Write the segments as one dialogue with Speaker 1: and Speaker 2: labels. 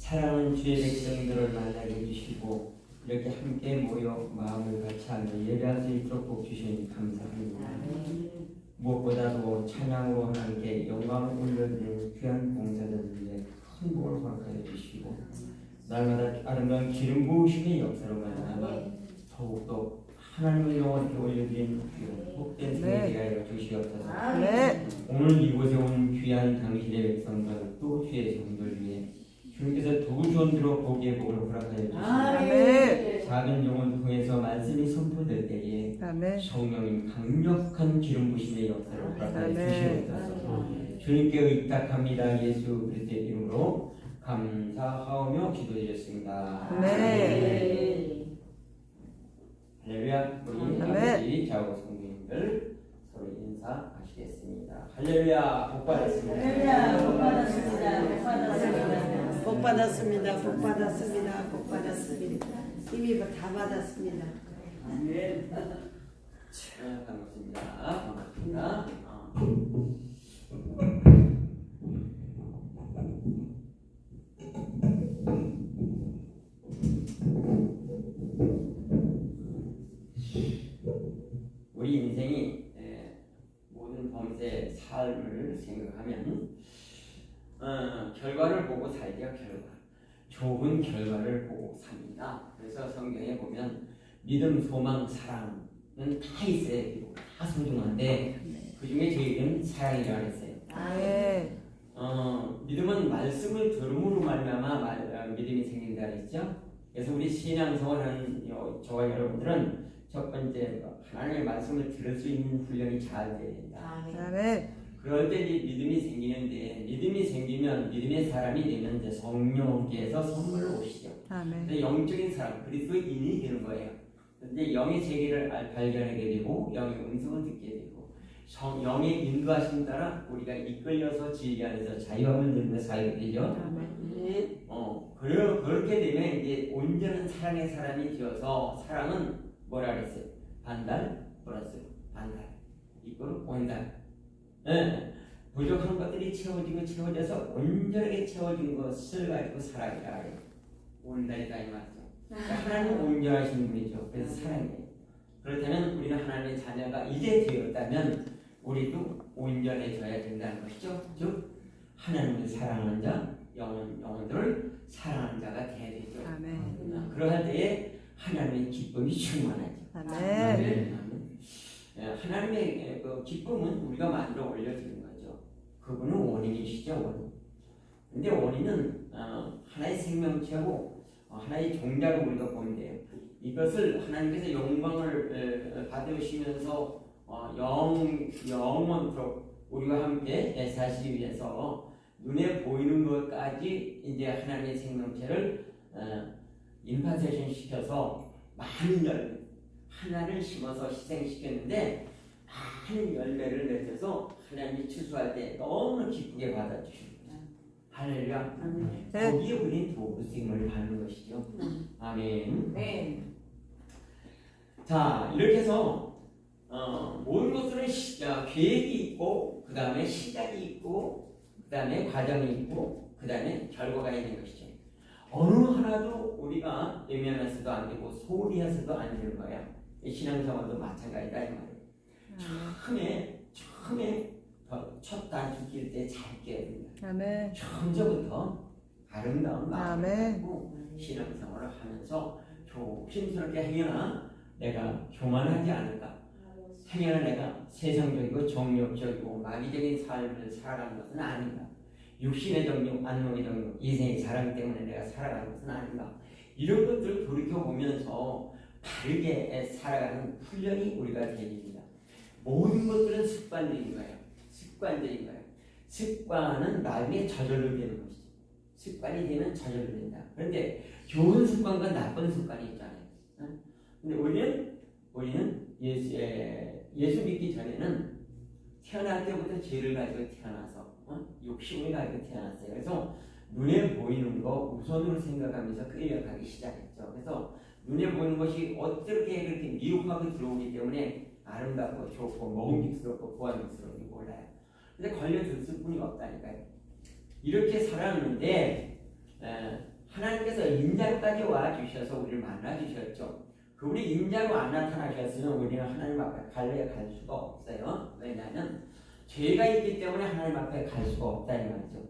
Speaker 1: 사랑하는 주의 백성들을 만나게 해주시고 이렇게 함께 모여 마음을 같이 하며 예배할 수 있도록 복 주시니 감사합니다. 무엇보다도 찬양으로 하나님께 영광을 올려드리는 귀한 봉사자들에게 큰 복을 허락하여 주시고 날마다 아름다운 기름 부으심의 역사로 말미암아 더욱더 하나님의 영광을 올려드리는 귀한 복된 생애가 하여 주시옵소서. 오늘 이곳에 온 귀한 당신의 백성들 또 주의 성들 위해 주님께서 두 손으로 복의 복을 허락하여 주시고 작은 영혼 통해서 말씀이 선포될 때에 성령님 강력한 기름 부심의 역사를 허락하여 주시옵소서. 주님께 의탁합니다. 예수 그리스도의 이름으로 감사하오며 기도드렸습니다. 할렐루야. 우리 아버지 좌우 성도님들 서로 인사하시겠습니다. 할렐루야. 복 받았습니다.
Speaker 2: 복 받았습니다. 복 받았습니다. 복 받았습니다. 이미 다 받았습니다.
Speaker 1: 아멘. 반갑습니다. 반갑습니다. 우리 인생이 모든 범죄의 삶을 생각하면 결과를 보고 살게요. 좋은 결과를 보고 삽니다. 그래서 성경에 보면 믿음, 소망, 사랑은 다 있어야 되고 다 소중한데 그 중에 제일은 사랑이라고 했어요. 믿음은 말씀을 들음으로 말미암아 믿음이 생긴다 했죠. 그래서 우리 신앙생활 하는 저와 여러분들은 첫 번째 하나님의 말씀을 들을 수 있는 훈련이 잘 돼야 된다. 그럴 때 믿음이 생기는데 믿음이 생기면 믿음의 사람이 되면 이제 성령께서 선물로 오시죠. 영적인 사람 그리스도인이 되는 거예요. 근데 영의 세계를 발견하게 되고 영의 음성을 듣게 되고 영의 인도하심 따라 우리가 이끌려서 진리 안에서 자유함을 누리며 살게 되죠. 그렇게 되면 이제 온전한 사랑의 사람이 되어서 사랑은 뭐라 그랬어요? 반달 플러스 반달 이꼴 온달. 부족한 것들이 채워져서 온전하게 채워진 것을 가지고 살아가라 해요. 온달이다 이 말이죠. 하나님은 온전하신 분이죠. 그래서 사랑해요. 그렇다면 우리는 하나님의 자녀가 이제 되었다면 우리도 온전해져야 된다는 것이죠. 즉 하나님을 사랑하는 자, 영혼들을 사랑하는 자가 되어야 되죠. 그러할 때에 하나님의 기쁨이 충만하죠. 하나님의 그 기쁨은 우리가 만들어 올려주는 거죠. 그분은 원인이시죠. 원인. 근데 원인은 하나의 생명체고 하나의 종자로 우리가 보면 돼요. 이것을 하나님께서 영광을 받으시면서 영원토록 우리와 함께 사시기 위해서 눈에 보이는 것까지 이제 하나님의 생명체를 임파세션 시켜서 많은 열매 하나를 심어서 희생시켰는데 많은 열매를 맺어서 하나님이 추수할 때 너무 기쁘게 받아주시는 거죠. 할렐루야. 거기에 우리는 도구생을 받는 것이죠. 아멘. 자, 이렇게 해서 모든 것들은 계획이 있고 그 다음에 시작이 있고 그 다음에 과정이 있고 그 다음에 결과가 있는 것이죠. 어느 하나도 우리가 외면해서도 안 되고 소홀히 해서도 안 되는 거야. 신앙생활도 마찬가지다 이 말이에요. 처음에 첫 단추 낄 때 잘 깨야 됩니다. 처음부터 아름다운 마음을 갖고 신앙생활을 하면서 조심스럽게 행여나 내가 교만하지 않을까, 행여나 내가 세상적이고 정욕적이고 마귀적인 삶을 살아가는 것은 아닌가, 육신의 정욕, 안목의 정욕, 이생의 사랑 때문에 내가 살아가는 것은 아닌가, 이런 것들을 돌이켜보면서 바르게 살아가는 훈련이 우리가 되어야 됩니다. 모든 것들은 습관적인 거예요. 습관은 나중에 저절로 되는 것이죠. 습관이 되면 저절로 된다. 그런데 좋은 습관과 나쁜 습관이 있잖아요. 근데 우리는 예수 믿기 전에는 태어날 때부터 죄를 가지고 태어나서 욕심을 가지고 태어났어요. 그래서 눈에 보이는 거 우선으로 생각하면서 끌려가기 시작했죠. 그래서 눈에 보이는 것이 어떻게 그렇게 미혹하게 들어오기 때문에 아름답고 좋고 먹음직스럽고 보안직스럽고 몰라요. 근데 걸려들었을 뿐이 없다니까요. 이렇게 살았는데 하나님께서 인자로까지 와주셔서 우리를 만나주셨죠. 그분이 인자로 안 나타나셨으면 우리는 하나님 앞에 갈 수가 없어요. 왜냐하면 죄가 있기 때문에 하나님 앞에 갈 수가 없다는 말이죠.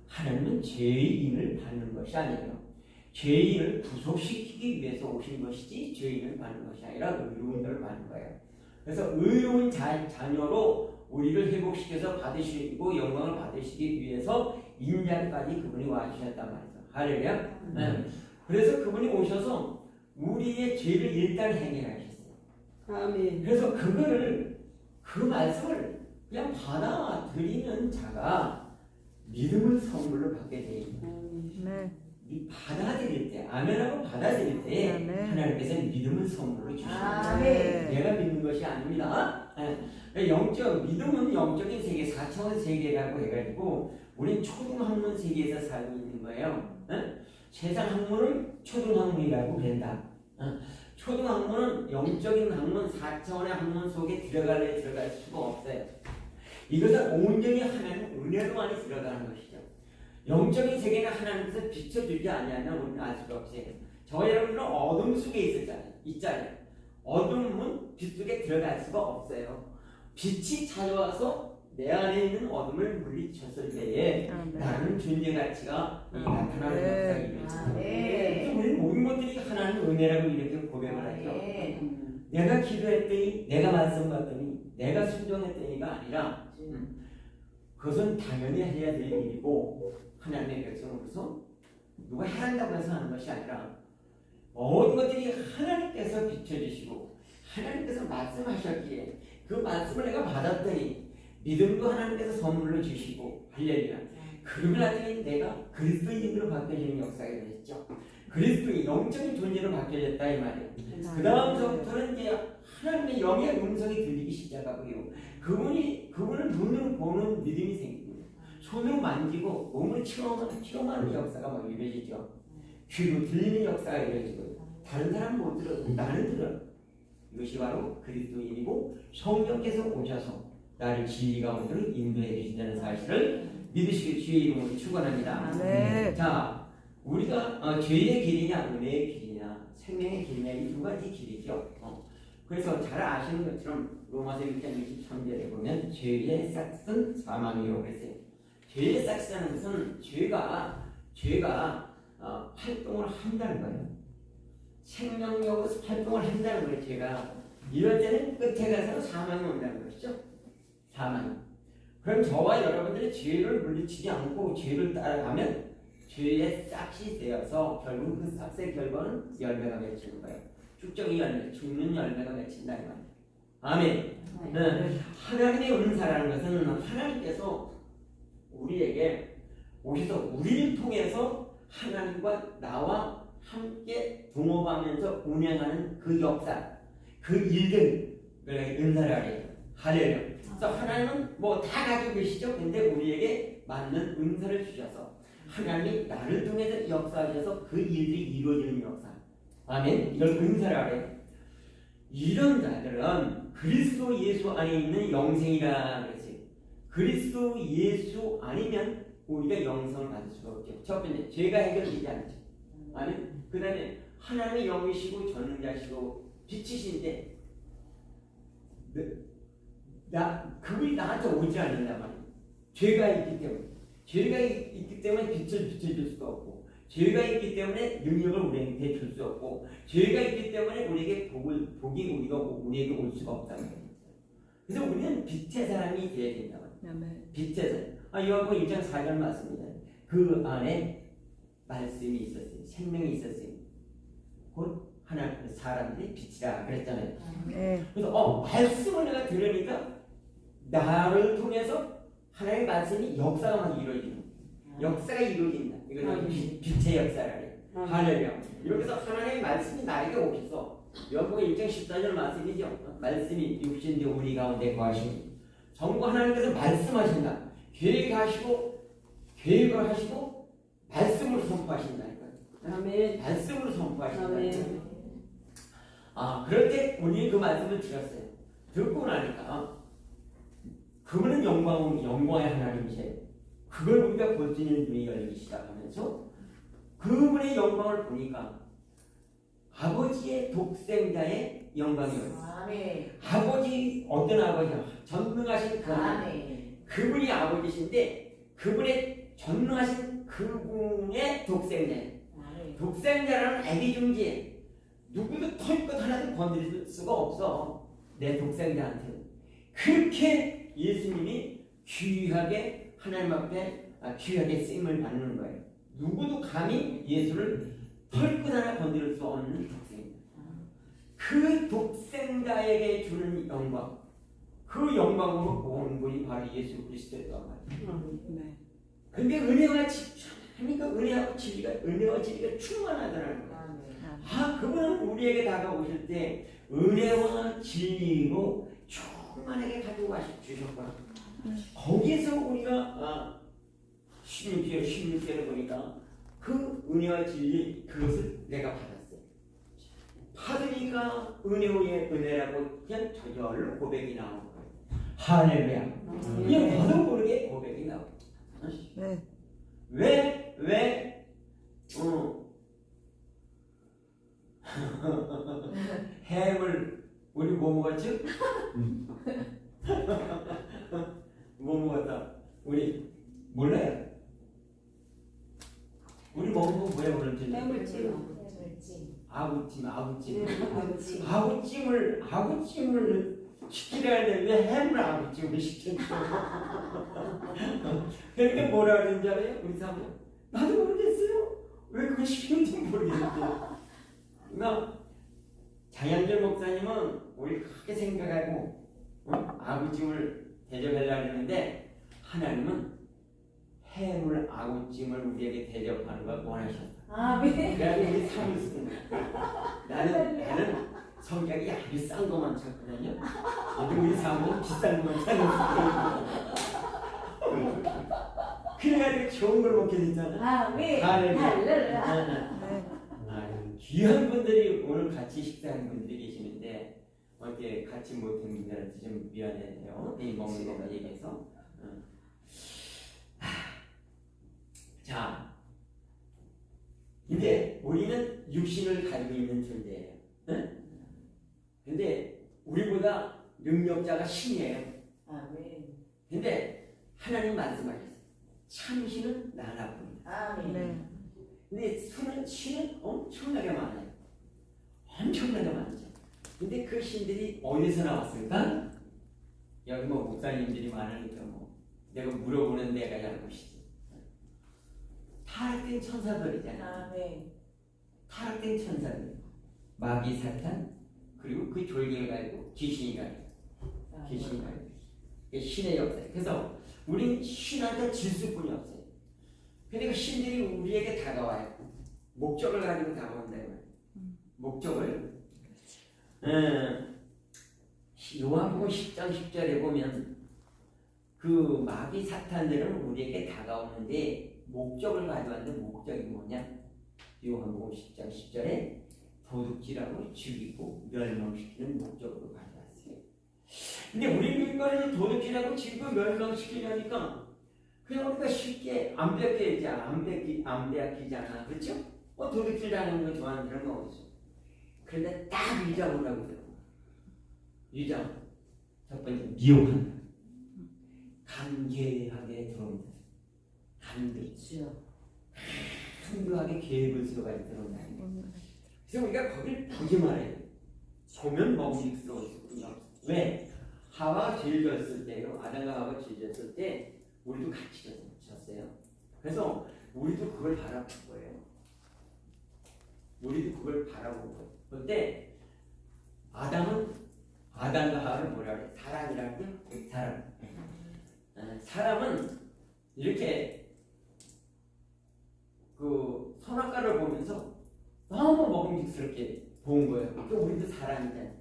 Speaker 1: 하나님은 죄인을 받는 것이 아니에요. 죄인을 구속시키기 위해서 오신 것이지 죄인을 받는 것이 아니라 의로운들을 받는 거예요. 그래서 의로운 자녀로 우리를 회복시켜서 받으시고 영광을 받으시기 위해서 인자까지 그분이 와주셨단 말이죠. 할렐루야. 그래서 그분이 오셔서 우리의 죄를 일단 해결하셨어요.
Speaker 2: 아멘.
Speaker 1: 그래서 그 말씀을 그냥 받아들이는 자가 믿음을 선물로 받게 돼 있는 거예요. 이 받아들일 때, 아멘하고 받아들일 때 하나님께서 믿음을 선물로 주십니다. 내가 믿는 것이 아닙니다. 믿음은 영적인 세계, 4차원 세계라고 해가지고 우린 초등학문 세계에서 살고 있는 거예요. 세상 학문은 초등학문이라고 그런다. 초등학문은 영적인 학문, 4차원의 학문 속에 들어갈 수가 없어요. 이것은 온전히 하나님 은혜로만이 들어가는 것이죠. 영적인 세계는 하나님께서 비춰주지 아니하면 우리는 알 수가 없어요. 저와 여러분들은 어둠 속에 있잖아요. 어둠은 빛 속에 들어갈 수가 없어요. 빛이 찾아와서 내 안에 있는 어둠을 물리쳤을 때에 나는 존재 가치가 나타나는 역사입니다. 그래서 우리는 모든 것들이 하나님 은혜라고 이렇게 고백을 하죠. 내가 기도했더니, 내가 말씀 받더니, 내가 순종했더니가 아니라 그것은 당연히 해야 될 일이고 하나님의 백성으로서 누가 해한다고 해서 하는 것이 아니라 모든 것들이 하나님께서 비춰주시고 하나님께서 말씀하셨기에 그 말씀을 내가 받았더니 믿음도 하나님께서 선물로 주시고 할렐루야. 그러고 나더니 내가 그리스도인으로 바뀌어지는 역사가 됐죠. 그리스도인 영적인 존재로 바뀌어졌다 이 말이에요. 그 다음서부터는 이제 하나님의 영의 음성이 들리기 시작하고요. 그분을 눈으로 보는 믿음이 생기고 손으로 만지고 몸을 체험하는 역사가 막 이루어지죠. 귀로 들리는 역사가 이루어지고 다른 사람 못 들어도 나는 들어. 이것이 바로 그리스도인이고 성령께서 오셔서 나를 진리 가운데로 인도해 주신다는 사실을 믿으시길 주의 이름으로 축원합니다. 자, 우리가 죄의 길이냐 은혜의 길이냐 생명의 길이냐 이 두 가지 길이죠. 그래서 잘 아시는 것처럼 로마서 1장 23절에 보면 죄의 싹은 사망이라고 그랬어요. 죄의 싹이라는 것은 죄가 활동을 한다는 거예요. 생명력으로 활동을 한다는 거예요. 죄가 이럴 때는 끝에 가서 사망이 온다는 것이죠. 사망. 그럼 저와 여러분들이 죄를 물리치지 않고 죄를 따라가면 죄의 싹이 되어서 결국 그 싹의 결과는 열매가 맺히는 거예요. 축적의 열매, 죽는 열매가 맺힌다 이 말이에요. 아멘. 하나님의 은사라는 것은 하나님께서 우리에게 오셔서 우리를 통해서 하나님과 나와 함께 동업하면서 운행하는 그 역사, 그 일들, 은사라 해요. 할렐루야. 그래서 하나님은 뭐 다 가지고 계시죠. 근데 우리에게 맞는 은사를 주셔서 하나님이 나를 통해서 역사하셔서 그 일들이 이루어지는 역사. 아멘. 이걸 은사라 해요. 이런 자들은 그리스도 예수 안에 있는 영생이라 그랬어요. 그리스도 예수 아니면 우리가 영성을 받을 수가 없죠. 첫 번째, 죄가 해결되지 않죠. 아멘. 그 다음에 하나님의 영이시고 전능자시고 빛이신데 그분이 나한테 오지 않는단 말이에요. 죄가 있기 때문에 빛을 비춰줄 수가 없고 죄가 있기 때문에 능력을 우리에게 줄 수 없고 죄가 있기 때문에 우리에게 복이 우리에게 올 수가 없다는 거예요. 그래서 우리는 빛의 사람이 되어야 된다고 합니다. 빛의 사람. 요한복음 1장 4절 말씀입니다. 그 안에 말씀이 있었어요. 생명이 있었어요. 곧 하나님 사람들이 빛이라 그랬잖아요. 그래서 말씀을 내가 들으니까 나를 통해서 하나님의 말씀이 역사가 막 이루어지는 역사가 이루어진다. 이거는 빛의 역사라 해요. 할렐루야. 여기서 하나님의 말씀이 나에게 오셔서 요한복음 1장 14절 말씀이죠. 말씀이 육신되 우리 가운데 거하시니 전부 하나님께서 말씀하신다. 계획을 하시고 말씀으로 선포하신다.
Speaker 2: 아멘.
Speaker 1: 말씀으로 선포하신다.
Speaker 2: 아멘.
Speaker 1: 그럴 때 우리는 그 말씀을 들었어요. 듣고 나니까 그분은 영광의 하나님이세요. 그걸 우리가 볼 수 있는 눈이 열리기 시작하면서 그분의 영광을 보니까 아버지의 독생자의 영광이었어요.
Speaker 3: 아멘.
Speaker 1: 아버지 어떤 아버지야? 전능하신 그 아버지.
Speaker 3: 아멘.
Speaker 1: 그분이 아버지신데 그분의 전능하신 그분의 독생자.
Speaker 3: 아멘.
Speaker 1: 독생자라는 애기 중지 누구도 털것 하나도 건드릴 수가 없어. 내 독생자한테는. 그렇게 예수님이 귀하게 하나님 앞에 귀하게 쓰임을 받는 거예요. 누구도 감히 예수를 털것 하나 건드릴 수 없는 독생자. 그 독생자에게 주는 영광, 그 영광으로 온 분이 바로 예수 그리스도였단 말이에요.
Speaker 2: 네.
Speaker 1: 근데 은혜와 하니까 은혜와 진리가 충만하더라는 거예요.
Speaker 3: 아멘.
Speaker 1: 그분은 우리에게 다가오실 때 은혜와 진리로 충만하게 가지고 주셨구나. 거기서 우리가 16절을 보니까 그 은혜와 진리 그것을 내가 받았어요. 받으니까 은혜 위에 은혜라고 그냥 저절로 고백이 나오는 거예요. 할렐루야. 그냥 나도 모르게 고백이 나와요.
Speaker 2: 네.
Speaker 1: 왜 햄을 우리 뭐 먹었죠? 뭐 먹었다? 우리 몰라요? 우리 먹은 거 뭐야 오늘?
Speaker 2: 해물찜.
Speaker 3: 해물찜.
Speaker 1: 아구찜을 시키려 했는데 왜 햄을 아구찜을 시켰어? 그러니까 뭐라 그러는지 알아요? 우리 사모 나도 모르겠어요. 왜 그걸 시켰는지 모르겠어요. 그러니까 장현철 목사님은 우리 크게 생각하고 아구찜을 대접하려고 했는데 하나님은 해물 아구찜을 우리에게 대접하는 걸 원하셨다.
Speaker 3: 아멘.
Speaker 1: 그래서 우리 사모를 쓰는 거야. 나는 성격이 아주 싼 것만 찾거든요. 근데 우리 사모는 비싼 것만 찾는 그래가지고 좋은 걸 먹게 되잖아.
Speaker 3: 아멘.
Speaker 1: 할렐루야.
Speaker 3: 할렐루야.
Speaker 2: 네.
Speaker 1: 귀한 분들이 오늘 같이 식사하는 분들이 계시는데 어떻게 같이 못한 분들한테 좀 미안해요. 이 먹는 것만 얘기해서. 자, 이제 우리는 육신을 가지고 있는 존재예요. 근데 우리보다 능력자가 신이에요.
Speaker 3: 아멘.
Speaker 1: 근데 하나님 말씀하셨어요. 참신은 나라뿐이다.
Speaker 3: 아멘.
Speaker 2: 네.
Speaker 1: 근데 신은 엄청나게 많아요. 엄청나게 많죠. 근데 그 신들이 어디서 나왔을까? 여기 뭐 목사님들이 많으니까 뭐 내가 물어보는 데가 잘못이지. 타락된 천사들이잖아.
Speaker 3: 아멘.
Speaker 1: 타락된 천사들. 마귀 사탄 그리고 그 졸개를 가지고 귀신이 가지고 귀신이 가지고 이게 신의 역사예요. 그래서 우린 신한테 질 수뿐이 없어요. 근데 그 신들이 우리에게 다가와요. 목적을 가지고 다가온다고요. 목적을. 요한복음 10장 10절에 보면 그 마귀 사탄들은 우리에게 다가오는데 목적을 가져왔는데 목적이 뭐냐? 요한복음 10장 10절에 도둑질하고 죽이고 멸망시키는 목적으로 가져왔어요. 근데 우리 밀가루를 도둑질하고 죽이고 멸망시키려니까 그냥 우리가 쉽게 안 빼앗기잖아. 그렇죠? 도둑질 당하는 거 좋아하는 사람은 어디서? 그런데 딱 유자보라고 그러더라고요. 유자. 첫 번째, 미혹한다. 간계하게 들어온다. 간계. 풍부하게 계획을 세워가지고 들어온다. 그래서 우리가 거기를 보지 말아요. 보면 먹음직스러울 수있군요. 왜? 하와가 죄를 졌을 때요. 아담과 하와가 죄를 졌을 때 우리도 같이 졌어요. 그래서 우리도 그걸 바라볼 거예요. 우리도 그걸 바라볼 거예요. 그런데 아담과 하와를 뭐라 그래? 사람이라고요? 사람. 사람은 이렇게 그 선악과를 보면서 너무 먹음직스럽게 본 거예요. 또 우리도 사람이잖아요.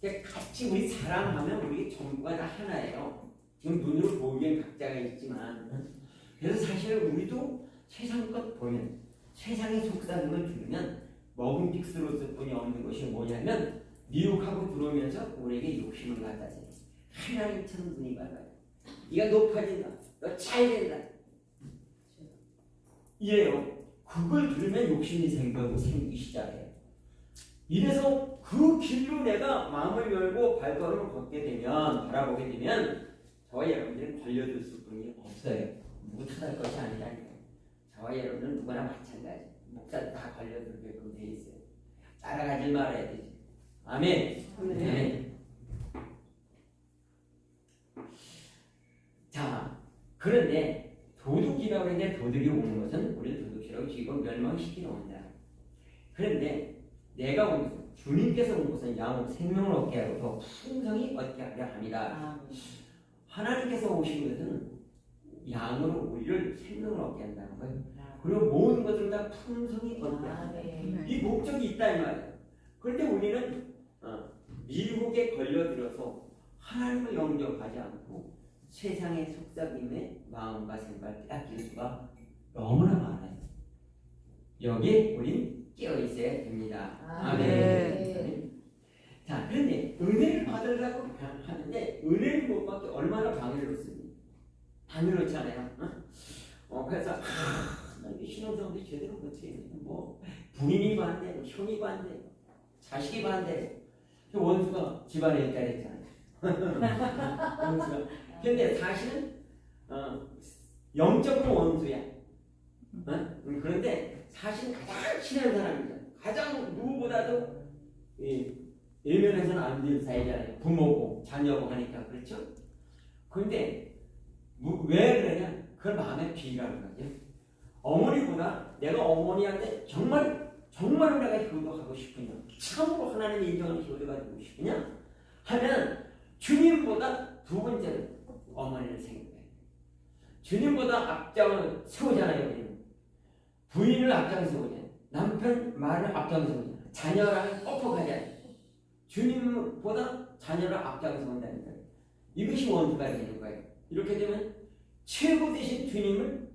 Speaker 1: 그러니까 같이 우리 사랑하면 우리 전부가 다 하나예요. 지금 눈으로 보기엔 각자가 있지만 그래서 사실 우리도 세상 것 보면 세상의 속삭임을 들으면 먹음직스러울 뿐이 없는 것이 뭐냐면 미혹하고 들어오면서 우리에게 욕심을 갖다 줘요. 하나님처럼 눈이 밝아요. 네가 높아진다. 너 잘 된다. 이래요. 그걸 들으면 욕심이 생기기 시작해요. 이래서 그 길로 내가 마음을 열고 발걸음을 걷게 되면, 바라보게 되면 저와 여러분들은 걸려들 수뿐이 없어요. 누구 탓할 것이 아니라니까요. 저와 여러분은 누구나 마찬가지. 목사도 다 걸려들게끔 돼 있어요. 따라가지 말아야 되지. 아멘. 아멘. 자, 그런데 도둑이라고 하는데 도둑이 오는 것은 우리를 도둑이라고 지금 멸망시키러 온다. 그런데 내가 온 것은 주님께서 온 것은 양으로 생명을 얻게 하고 더 풍성히 얻게 하려 합니다. 하나님께서 오신 것은 양으로 우리를 생명을 얻게 한다는 거예요. 그리고 모든 것을 다 풍성히 얻게 한다. 이 목적이 있다 이 말이에요. 그런데 우리는 미국에 걸려들어서 하나님을 영접하지 않고 세상의 속삭임에 마음과 생각을 빼앗길 수가 너무나 많아요. 여기에 우린 깨어 있어야 됩니다. 아멘. 자, 그런데 은혜를 받으려고 하는데 은혜를 못 받게 얼마나 방해를 놓습니까? 방해를 놓잖아요. 그래서 나 이게 신앙생활도 제대로 못해. 뭐 부인이 반대, 뭐 형이 반대, 자식이 반대. 원수가 집안에 있다 그랬잖아요. 원수가. 근데 사실은 영적으로 원수야. 그런데 사실 가장 친한 사람이죠. 가장 누구보다도 일면에서는 안 될 사이잖아요. 부모고 자녀고 하니까. 그렇죠? 그런데 왜 그러냐? 그걸 마음에 비라는 거죠. 어머니보다 내가 어머니한테 정말로 내가 효도하고 싶으냐, 참으로 하나님의 인정하는 효도가 되고 싶으냐 하면 주님보다 두 번째는 어머니를 생각해요. 주님보다 앞장을 세우잖아요. 부인을 앞장세우잖아요. 남편 말을 앞장세우잖아요. 자녀랑 뻑뻑하잖아요. 주님보다 자녀를 앞장세운다는 거예요. 이것이 원수가 되는 거예요. 이렇게 되면 최고 되신 주님을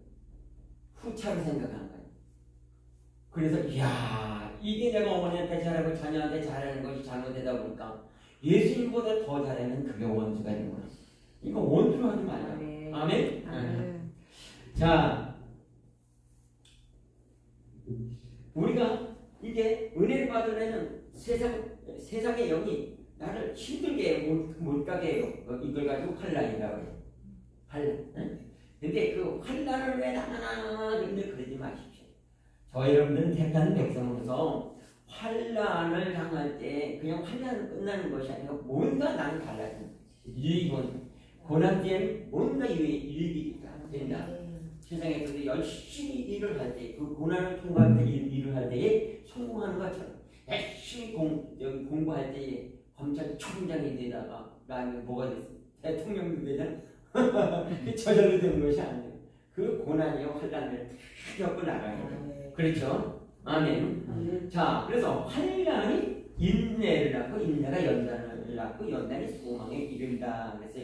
Speaker 1: 후차로 생각하는 거예요. 그래서 이야, 이게 내가 어머니한테 잘하고 자녀한테 잘하는 것이 잘못되다 보니까 예수님보다 더 잘하면 그게 원수가 되는 거예요. 이거 원수로 하지 말아요. 아멘. 자, 우리가 이게 은혜를 받으려면 세상의 영이 나를 힘들게 못 가게 해요. 이걸 가지고 환란이라고 해요. 환란. 근데 그 환란을 왜 나가나 근데 그러지 마십시오. 저 여러분들은 택한 백성으로서 환란을 당할 때 그냥 환란은 끝나는 것이 아니라 뭔가 나는 달라지는 거지. 유익은 고난 뒤에는 뭔가 유익이 된다. 세상에서 열심히 일을 할 때, 그 고난을 통과할 때 일을 할 때에 성공하는 것처럼 열심히 공부할 때에 검찰총장이 되다가 나중에 뭐가 됐어? 대통령도 되잖아. 저절로 되는 것이 아니에요. 그 고난이요 환란을 겪고 나가야 돼요. 그렇죠? 아멘. 자, 그래서 환란이 인내를 낳고 인내가 연단을 낳고 연단이 소망에 이른다. 그래서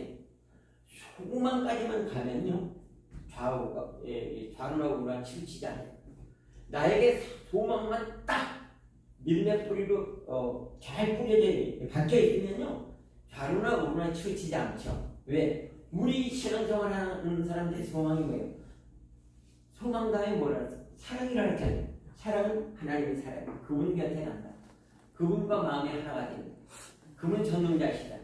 Speaker 1: 소망까지만 가면요 좌우나 우나 치우치지 않아요. 나에게 소망만 딱 밀짚 뿌리로 잘 뿌려져 박혀 있으면요 좌우나 우나 치우치지 않죠. 왜? 우리 신앙생활하는 사람들의 소망이 뭐예요? 소망 다음에 뭐라 그랬어? 사랑이라 했잖아요. 사랑은 하나님의 사랑. 그분 곁에 간다. 그분과 마음이 하나가 된다. 그분 전능자시다.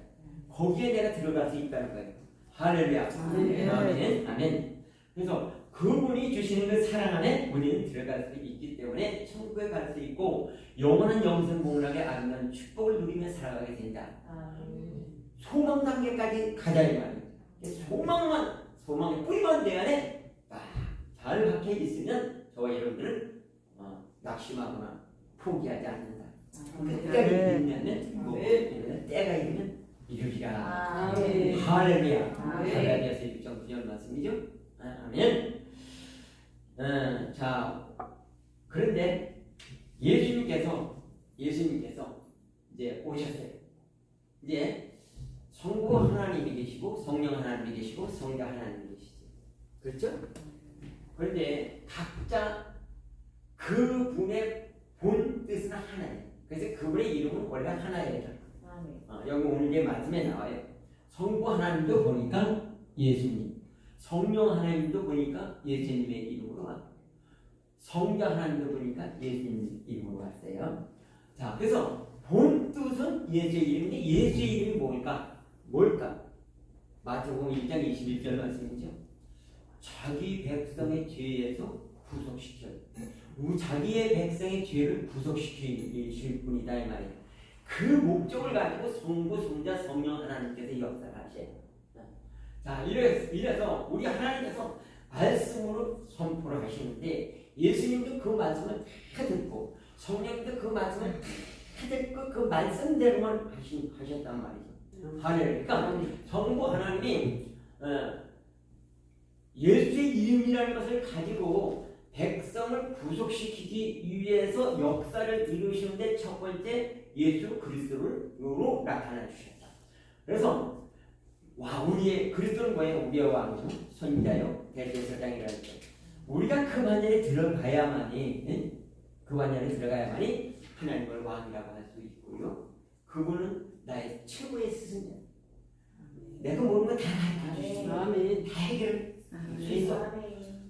Speaker 1: 거기에 내가 들어갈 수 있다는 거예요. 할렐루야. 아멘. 아멘. 그래서 그분이 주시는 그 사랑 안에 우리는 들어갈 수 있기 때문에 천국에 갈 수 있고 영원한 영생복락의 아름다운 축복을 누리며 살아가게 된다. 소망 단계까지 가자 이 말이에요. 소망의 뿌리만 내 안에 잘 박혀 있으면 저와 여러분들은 낙심하거나 포기하지 않는다. 끝까지 이르면 때가 이르면 이루리라. 할렐루야. 갈라디아서 6장 9절 말씀이죠. 아멘. 자, 그런데 예수님께서 이제 오셨어요. 이제 성부 하나님이 계시고 성령 하나님이 계시고 성자 하나님이 계시죠. 그렇죠? 그런데 각자 그분의 본 뜻은 하나예요. 그래서 그분의 이름은 원래 하나예요. 여기 오늘 이제 말씀에 나와요. 성부 하나님도 보니까 예수님, 성령 하나님도 보니까 예수님의 이름으로 와. 성자 하나님도 보니까 예수님 이름으로 왔어요. 자, 그래서 본 뜻은 예수의 이름인데 예수의 이름이 뭘까? 마태복음 1장 21절 말씀이죠. 자기 백성의 죄에서 구속시켜. 자기의 백성의 죄를 구속시키실 분이다 이 말이에요. 그 목적을 가지고 성부, 성자, 성령 하나님께서 역사하셔요. 자, 이래서 우리 하나님께서 말씀으로 선포를 하시는데 예수님도 그 말씀을 다 듣고 성령님도 그 말씀을 다 듣고 그 말씀대로만 하셨단 말이죠. 할렐루야. 그러니까 성부 하나님이 예수의 이름이라는 것을 가지고 백성을 구속시키기 위해서 역사를 이루시는데 첫 번째 예수 그리스도로 나타나 주셨다. 그래서 우리의 그리스도는 뭐예요? 우리의 왕이요, 선자요, 대제사장이라는 거. 우리가 그 반열에 들어가야만이 하나님을 왕이라고 할 수 있고요. 그분은 나의 최고의 스승이야. 내가 모르는 거 다 가르쳐주시고
Speaker 2: 아멘.
Speaker 1: 다 해결할 수
Speaker 2: 아멘.
Speaker 1: 있어.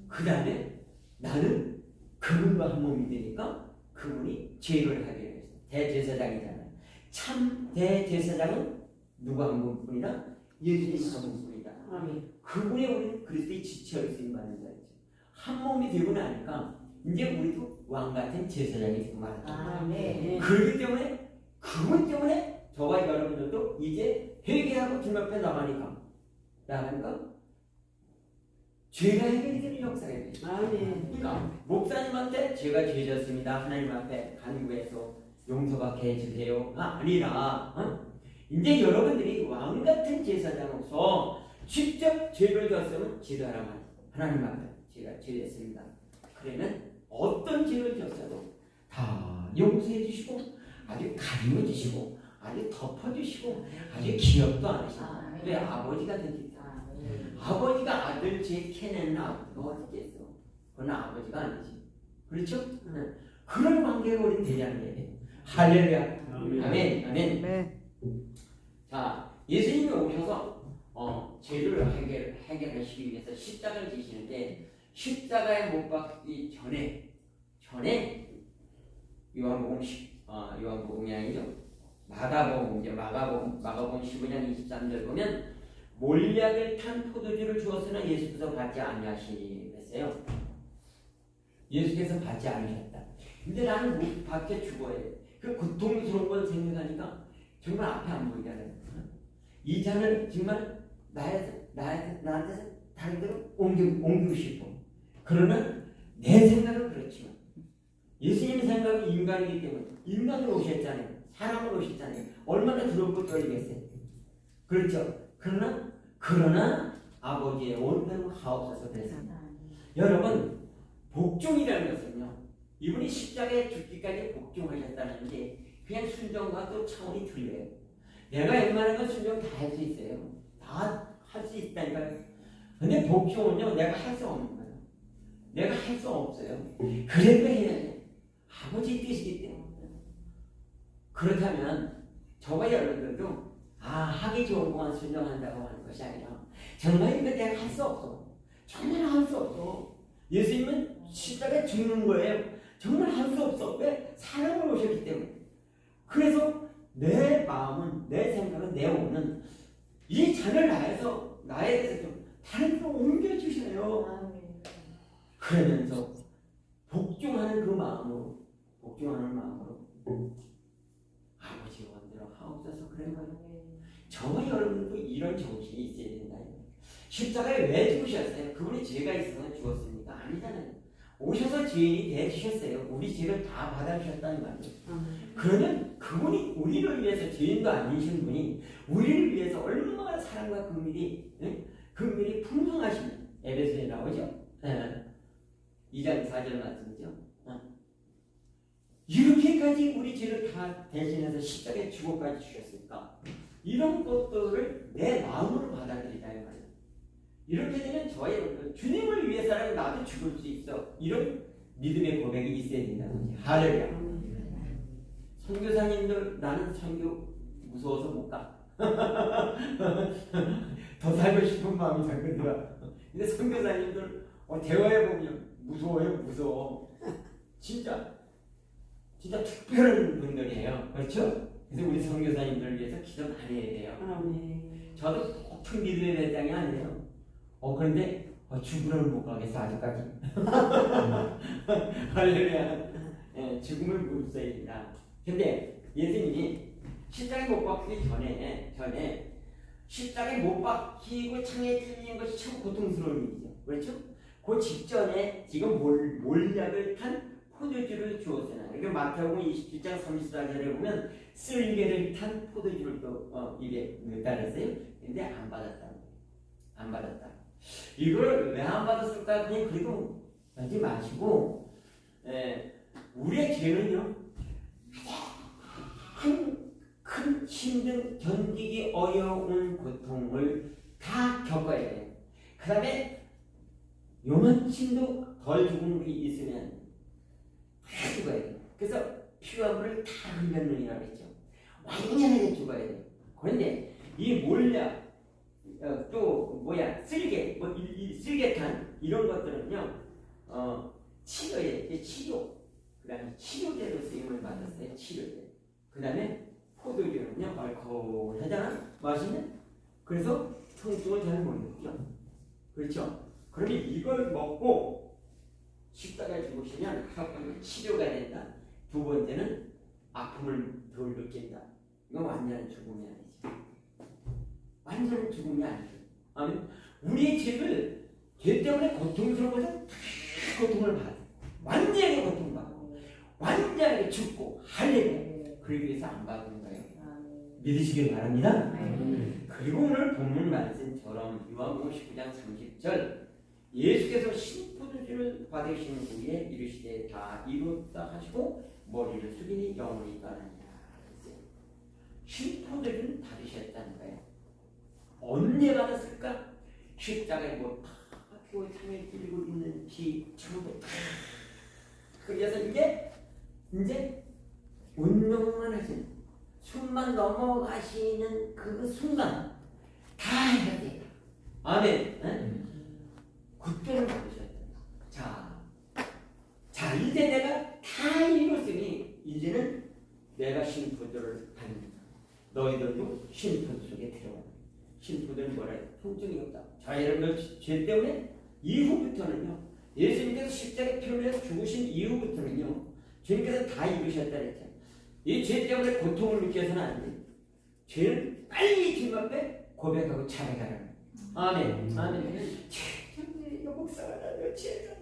Speaker 1: 그 다음에 나는 그분과 한 몸이 되니까 그분이 죄를 하게 됐어. 대제사장이잖아요. 참 대제사장은 누구 한 분뿐이다? 예수님 한 분뿐이다.
Speaker 2: 아멘.
Speaker 1: 그분이 우리는 그리스도의 지체로 쓰임받는 자이죠. 한 몸이 되고 나니까 이제 우리도 왕같은 제사장이 되고 말한다.
Speaker 3: 아멘.
Speaker 1: 그렇기 때문에 그분 때문에 저와 여러분들도 이제 회개하고 주님 앞에 나가니까 죄가 해결이 되는 역사가 돼요.
Speaker 2: 아멘.
Speaker 1: 그러니까 목사님한테 제가 죄졌습니다. 하나님 앞에 간구해서 용서받게 해주세요가 아니라 이제 여러분들이 왕 같은 제사장으로서 직접 죄를 졌으면 지도하라. 하나님 앞에 제가 죄졌습니다. 그러면 어떤 죄를 졌어도 다 용서해 주시고 아주 가림해 주시고 아주 덮어 주시고 아주 기억도 안 하시고 왜 아버지가 되니까 아버지가 아들 죄 캐내는 아버지가 어떻겠어? 그건 아버지가 아니지. 그렇죠? 그런 관계가 우리 되자는 얘기예요. 할렐루야. 아멘. 아멘.
Speaker 2: 네.
Speaker 1: 자, 예수님이 오셔서 죄를 해결하시기 위해서 십자가를 지시는데 십자가에 못 박기 전에 요한복음이 아니죠. 마가복음 15장 23절 보면 몰약을 탄 포도주를 주었으나 예수께서 받지 아니하시니 그랬어요. 예수께서 받지 않으셨다. 근데 나는 못 받게 죽어야 돼. 그 고통스러운 걸 생각하니까 정말 앞에 안 보이잖아요. 이 잔을 정말 나한테 다른 데로 옮기고 싶어. 그러나 내 생각은 그렇지만 예수님 생각은 인간이기 때문에 인간으로 오셨잖아요. 사람으로 오셨잖아요. 얼마나 두렵고 떨리겠어요. 그렇죠. 그러나 아버지의 원대로 하옵소서 그랬습니다. 여러분 복종이라는 것은요. 이분이 십자가에 죽기까지 복종하셨다는 게 그냥 순종과 또 차원이 틀려요. 내가 웬만한 건 순종 다 할 수 있어요. 다 할 수 있다니까요. 근데 복종은요. 내가 할 수 없는 거예요. 내가 할 수 없어요. 그래도 해야 돼. 아버지의 뜻이기 때문에. 그렇다면 저와 여러분들도 하기 좋은 것만 순종한다고 하는 것이 아니라 정말 이거 내가 할 수 없어. 정말 할 수 없어. 예수님은 십자가에 죽는 거예요. 정말 할 수 없어. 왜? 사랑을 오셨기 때문에. 그래서 내 마음은, 내 생각은, 내 오는 이 잔을 나에 대해서 좀 다른 데로 옮겨주셔요. 그러면서 복종하는 마음으로 아버지 원대로 하옵소서 그런 거예요. 저와 여러분도 이런 정신이 있어야 된다. 십자가에 왜 죽으셨어요? 그분이 죄가 있어서 죽었습니까? 아니잖아요. 오셔서 죄인이 되주셨어요. 우리 죄를 다 받아주셨다는 말이에요. 그러면 그분이 우리를 위해서 죄인도 아니신 분이 우리를 위해서 얼마나 사랑과 긍휼이 풍성하시면 에베소에 나오죠? 2장 4절 말씀이죠. 이렇게까지 우리 죄를 다 대신해서 십자가에 죽어까지 주셨으니까 이런 것들을 내 마음으로 받아들이자 이 말이에요. 이렇게 되면 저의 주님을 위해서라도 나도 죽을 수 있어. 이런 믿음의 고백이 있어야 된다는 거지. 할렐루야. 선교사님들 나는 선교 무서워서 못 가. 더 살고 싶은 마음이 자꾸 들어. 근데 선교사님들 대화해 보면 무서워요. 무서워. 진짜 특별한 분들이에요. 그렇죠? 그래서 우리 선교사님들을 위해서 기도 많이 해야 돼요.
Speaker 2: 아멘.
Speaker 1: 저도 보통 믿음의 대장이 아니에요. 그런데 죽으러는 못 가겠어 아직까지. 할렐루야. 예, 죽음을 무서워합니다. 근데 예수님이 십자가에 못 박히기 전에 십자가에 못 박히고 창에 찔리는 것이 참 고통스러운 일이죠. 그렇죠? 그 직전에 지금 몰약을 탄 포도주를 주었잖아요. 그러니까 마태복음 27장 34절에 보면 쓸개를 탄 포도주를 또 입에 넣었다 그랬어요. 근데 안 받았다는 거예요. 안 받았다. 이걸 왜 안 받았을까? 그냥 그리고 하지 마시고, 우리의 죄는요, 큰 힘든 견디기 어려운 고통을 다 겪어야 돼요. 그 다음에 요만큼도 덜 죽음이 있으면 다 죽어야 돼요. 그래서 피와 물을 다 흘렸느니라고 했죠. 완전하게 죽어야 돼요. 그런데 이 몰약, 쓸개, 이 쓸개탄 이런 것들은요, 치료에 치료, 그 다음에 치료제로 쓰임을 받았어요. 치료제. 그 다음에 포도주는요, 얼큰하잖아, 맛있네. 그래서 통증을 잘 못 느껴. 그렇죠? 그러면 이걸 먹고 십자가에 죽으시면 첫 번째 치료가 된다. 두 번째는 아픔을 덜 느낀다. 이건 완전한 죽음이 아니죠. 완전한 죽음이 아니죠. 아멘. 우리의 죄 때문에 고통스러워서 다 고통을 받아. 완전히 고통받고, 완전하게 죽고, 할렐루야. 그러기 위해서 안 받는 거예요. 믿으시길 바랍니다. 그리고 오늘 본문 말씀처럼 요한복음 19장 30절 예수께서 신포도주를 받으신 후에 이르시되 다 이뤘다 하시고 머리를 숙이니 영원히 떠나니라. 신포도주는 받으셨다는 거예요. 언제 받았을까? 십자가에 박히고 창에 찔리고 있는 피 전부 다 그래서 이제 운명만 하시는 숨만 넘어가시는 그 순간 다 해야 돼요. 아멘. 그때를 받으셨다. 자 이제 내가 다 이뤘으니 이제는 내가 신포도를 받는다. 너희들도 신포도 속에 들어가. 신포도는 뭐라 해요? 통증이 없다. 자 여러분들 죄 때문에 이후부터는요. 예수님께서 십자가에 피를 흘려서 죽으신 이후부터는요. 주님께서 다 이루셨다 그랬잖아요. 이 죄 때문에 고통을 느껴서는 안 돼요. 죄를 빨리 주님 앞에 고백하고 자백하라는 거예요. 아멘. 아멘. 이거 목사가 나요. 죄가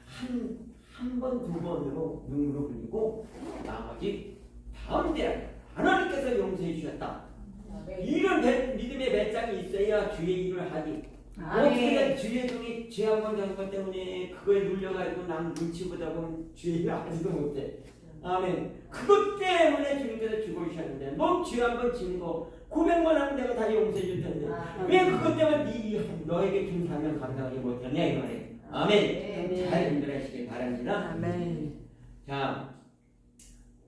Speaker 1: 한 번, 두 번으로 눈물을 흘리고 나머지 다음 때 하나님께서 용서해 주셨다. 이런 믿음의 배짱이 있어야 주의 일을 하지. 어떻게 주의 종이 죄 한 번 잡은 것 때문에 그거에 눌려가지고 남 눈치 보다 보면 주의 일을 하지도 못해. 아멘. 그것 때문에 주님께서 죽으셨는데 뭐 죄 한 번 지은 거 고백만 하면 내가 다 용서해 줄 텐데 왜 그것 때문에 너에게 준 사명 감당하지 못했냐 이 말이에요. 아멘. 잘 분별하시길 바랍니다.
Speaker 2: 아멘.
Speaker 1: 자,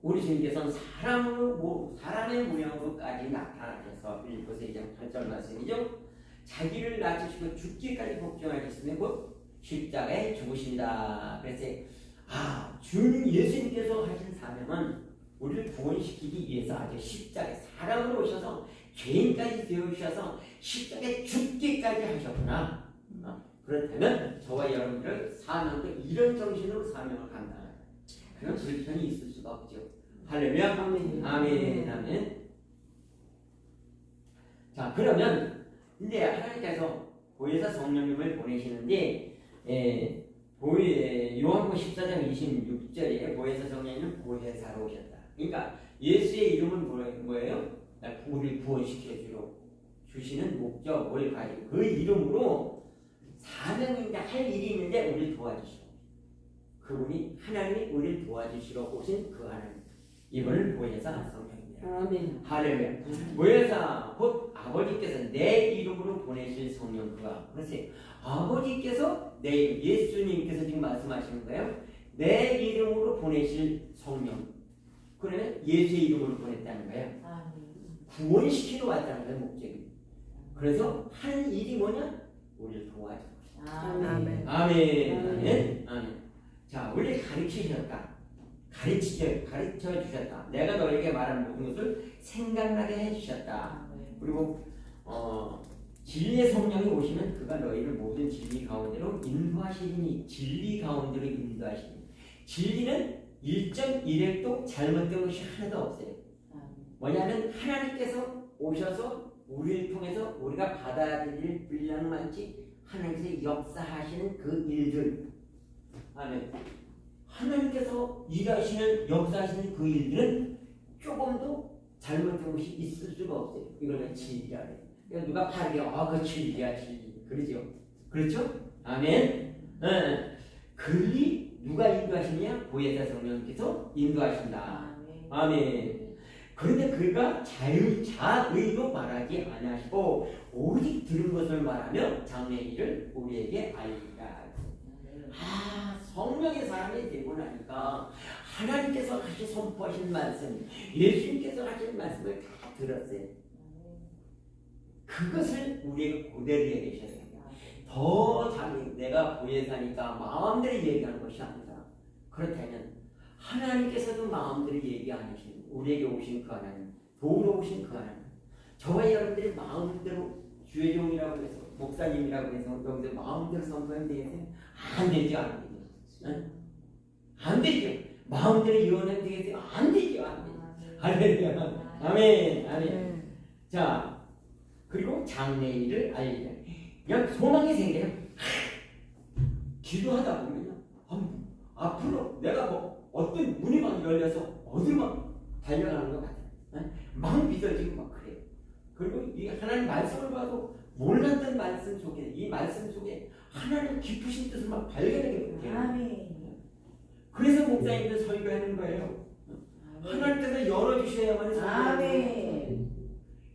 Speaker 1: 우리 주님께서는 사람의 모양으로까지 나타나셔서 빌립보서 2장 8절 말씀이죠. 자기를 낮추시고 죽기까지 복종하셨으면 곧 십자가에 죽으신다. 그래서 주님 예수님께서 하신 사명은 우리를 구원시키기 위해서 아주 십자가에 사람으로 오셔서 죄인까지 되어주셔서 십자가에 죽기까지 하셨구나. 그렇다면 저와 여러분들 사명도 이런 정신으로 사명을 감당해요. 그런 불편이 있을 수가 없죠. 할렐루야. 아멘. 아멘. 아멘. 자, 그러면 이제 하나님께서 보혜사 성령님을 보내시는데 요한복음 14장 26절에 보혜사 성령님은 보혜사로 오셨다. 그러니까 예수의 이름은 뭐예요? 우리를 구원시켜 주시는 목적을 가지고 그 이름으로 사명인데 할 일이 있는데 우리를 도와주시고 그분이 하나님이 우리를 도와주시러 오신 그 하나님 이분을 보혜사 성령입니다.
Speaker 2: 아멘.
Speaker 1: 할렐루야. 보혜사 곧 아버지께서 내 이름으로 보내실 성령 그가 그래서 아버지께서 내 예수님께서 지금 말씀하시는 거예요. 내 이름으로 보내실 성령. 그러면 예수의 이름으로 보냈다는 거예요. 구원시키러 왔다는 거예요. 목적이. 그래서 하는 일이 뭐냐? 우리를 도와줘.
Speaker 2: 아멘.
Speaker 1: 아멘. 아멘. 아멘. 자, 우리 가르치셨다. 가르쳐 주셨다. 내가 너에게 말한 모든 것을 생각나게 해주셨다. 그리고 진리의 성령이 오시면 그가 너희를 모든 진리 가운데로 인도하시니 진리 가운데로 인도하시니 진리는 1.1획도 잘못된 것이 하나도 없어요. 뭐냐면 하나님께서 오셔서 우리를 통해서 우리가 받아들일 분량만치 하나님께서 역사하시는 그 일들. 아멘. 하나님께서 일하시는 역사하시는 그 일들은 조금도 잘못된 것이 있을 수가 없어요. 이거는 진리라 그래요. 그러니까 누가 바르게 그 진리야 진리 그러죠. 그렇죠? 아멘. 그리 누가 인도하시느냐? 보혜사 성령께서 인도하신다. 아멘. 그런데 그가 자의로 말하지 아니하시고 오직 들은 것을 말하며 장래의 일을 우리에게 알리라. 성령의 사람이 되고 나니까 하나님께서 같이 선포하신 말씀, 예수님께서 하신 말씀을 다 들었어요. 그것을 우리에게 그대로 얘기하셔야 됩니다. 더 자기 내가 보혜사니까 마음대로 얘기하는 것이 아니라 그렇다면 하나님께서도 마음대로 얘기 안 하시는 우리에게 오신 그 하나님, 도우러 오신 그 하나님, 저와 여러분들이 마음대로 주의 종이라고 해서 목사님이라고 해서 여기서 마음대로 선포하면 되겠어요? 안 되죠, 안 되죠. 응? 안 되죠. 마음대로 예언하면 되겠어요? 안 되죠, 안 되죠. 할렐루야. 아멘, 아멘. 자, 그리고 장래의 일을 알리자. 그냥 소망이 생겨요. 기도하다 보면요. 앞으로 내가 뭐 어떤 문이 막 열려서 어디로 막 달려가는 것 같아요. 막 믿어지고 막 그래요. 그리고 이 하나님 말씀을 봐도 몰랐던 말씀 속에 이 말씀 속에 하나님 깊으신 뜻을 막 발견하게 돼요. 그래서 목사님들 설교하는 거예요. 하나님께서 열어주셔야만 설교하는